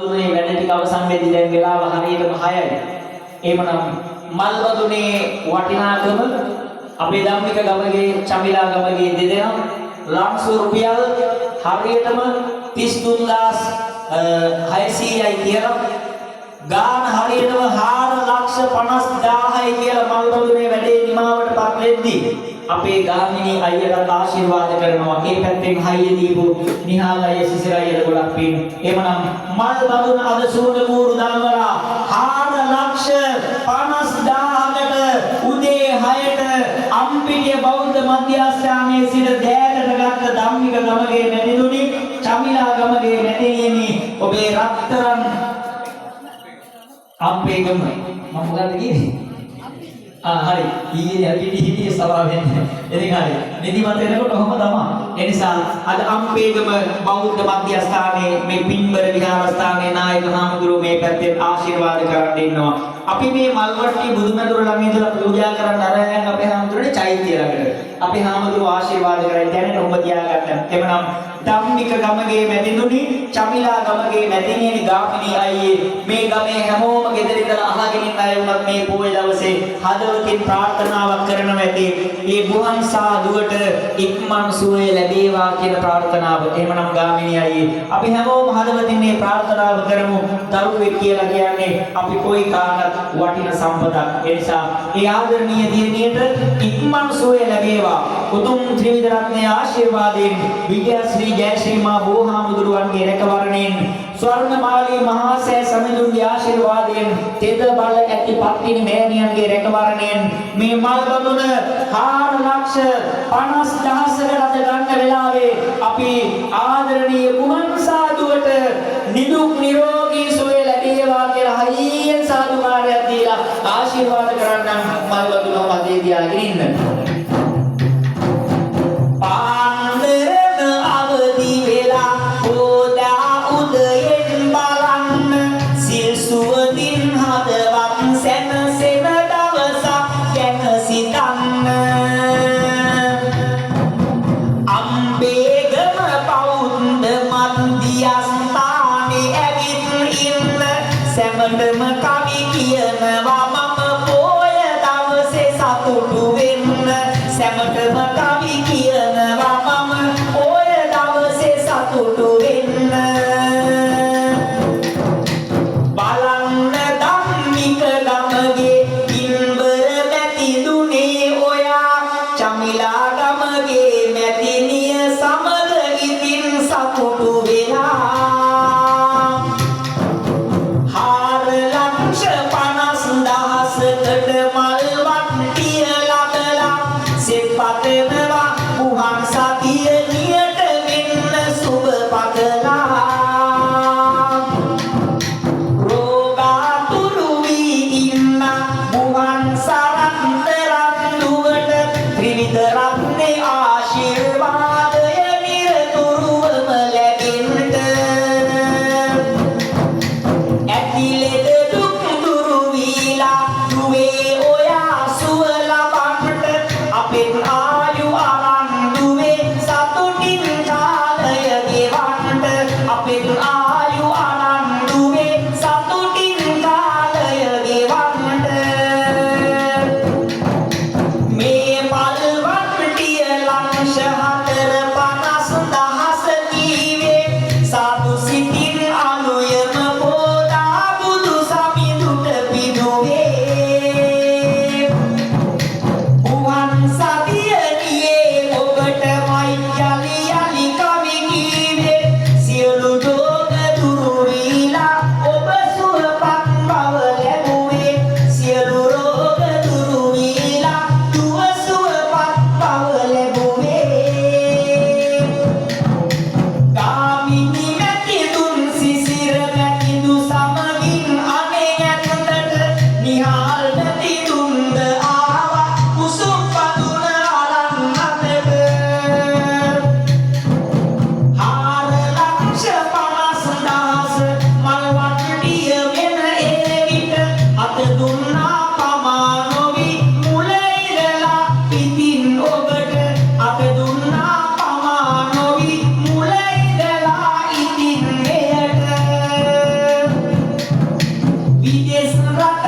මේ වැඩ ටික අවසන් වෙද්දී දැන් වෙලාව හරියටම 6යි. එහෙමනම් මල්බදුනේ වටිනාකම අපේ ධම්මික ගමගේ චමිලා ගමගේ දෙදෙනා ලක්ෂ රුපියල් හරියටම 33600යි කියලා ගාන හරියටම 4,50,000යි කියලා මල්බදුනේ වැඩේ නිමාවටපත් වෙද්දී අපේ ගාමිණී අයියලට ආශිර්වාද කරනවා. මේ පැත්තෙන් හයිය දීපු නිහාල් අයිය සිසිර අයියට ගොඩක් පින්. එhmenan මල්බදුන අද සූන කූරු දල්වලා 4,50,000කට උදේ 6ට අම්පිටිය බෞද්ධ මධ්‍යස්ථානයේ සිට දෑකට ගත්ත ධම්මික ගමගේ මැදිදුනි චමිලා ගමගේ මැදිනියනි ඔබේ රත්තරන් අපේ ගම මම මොකද කියන්නේ හරි ඊයේ අපි හිටියේ සභාව වෙන්නේ එදින හරි නිදිමත එනකොට කොහොම තමයි ඒ නිසා අද අම්පේගම බෞද්ධ මධ්‍යස්ථානයේ මේ පින්බර විහාරස්ථානයේ නායක හාමුදුරුවෝ මේ පැත්තෙන් ආශිර්වාද කරන්න ඉන්නවා අපි මේ මල්වට්ටි බුදුමැදුර ළඟ ඉඳලා පූජා කරන්න අරගෙන අපේ හාමුදුරුවනේ චෛත්‍ය ළඟට අපේ හාමුදුරුවෝ ආශිර්වාද කරයි දැනට ඔබ තියාගන්න එවනම් ධම්මික ගමගේ මැදිනුනි චමිලා ගමගේ මැදිනියනි ගාමිණී අයියේ මේ ගමේ හැමෝම ගෙදර ඉඳලා අහගෙන ඉන්න අය වුණත් මේ පොයේ දවසේ හදවතින් ප්‍රාර්ථනාවක් කරනවා ඇති මේ බුවන් සාදුවට ඉක්මන් සුවය ලැබේවා කියන ප්‍රාර්ථනාව. එහෙමනම් ගාමිණී අයියේ අපි හැමෝම හදවතින් මේ ප්‍රාර්ථනාව කරමු. දරුවෙක් කියලා කියන්නේ අපි කොයි කාටත් වටින සම්පතක්. ඒ නිසා ඒ ආදරණීය දියණියට ඉක්මන් සුවය ලැබේවා. උතුම් ත්‍රිවිධ රත්නයේ ආශිර්වාදයෙන් විද්‍යාශ්‍රී ජයශ්‍රී මා බෝහාමුදුරුවන්ගේ රැකවරණයෙන් ස්වර්ණමාලී මහා සෑ සමිඳුන්ගේ ආශිර්වාදයෙන් තෙද බල ඇති පත්තිනි මෑණියන්ගේ රැකවරණයෙන් මේ මල්බදුන 4,50,000කට අද ගන්න වෙලාවේ අපි ආදරණීය කුමන් සාදුවට නිදුක් නිරෝගී සුවය ලැබේවා කියලා හයියෙන් සාදුකාරයක් දීලා ආශිර්වාද කරන්නම් මල්බදුන වදේ තියාගෙන ඉන්න. සැමටම කවි කියනවා මම පොය දවසේ සතුටු වෙන්න සැමටම කවි කියනවා මම පොය දවසේ සතුටු වෙන්න බලන්න ධම්මික ගමගේ ඉන්බර මැතිදුනේ ඔයා චමිලා ගමගේ මැතිනිය සමග ඉතින් සතුටු වෙලා 4,50,000 විදේශ රට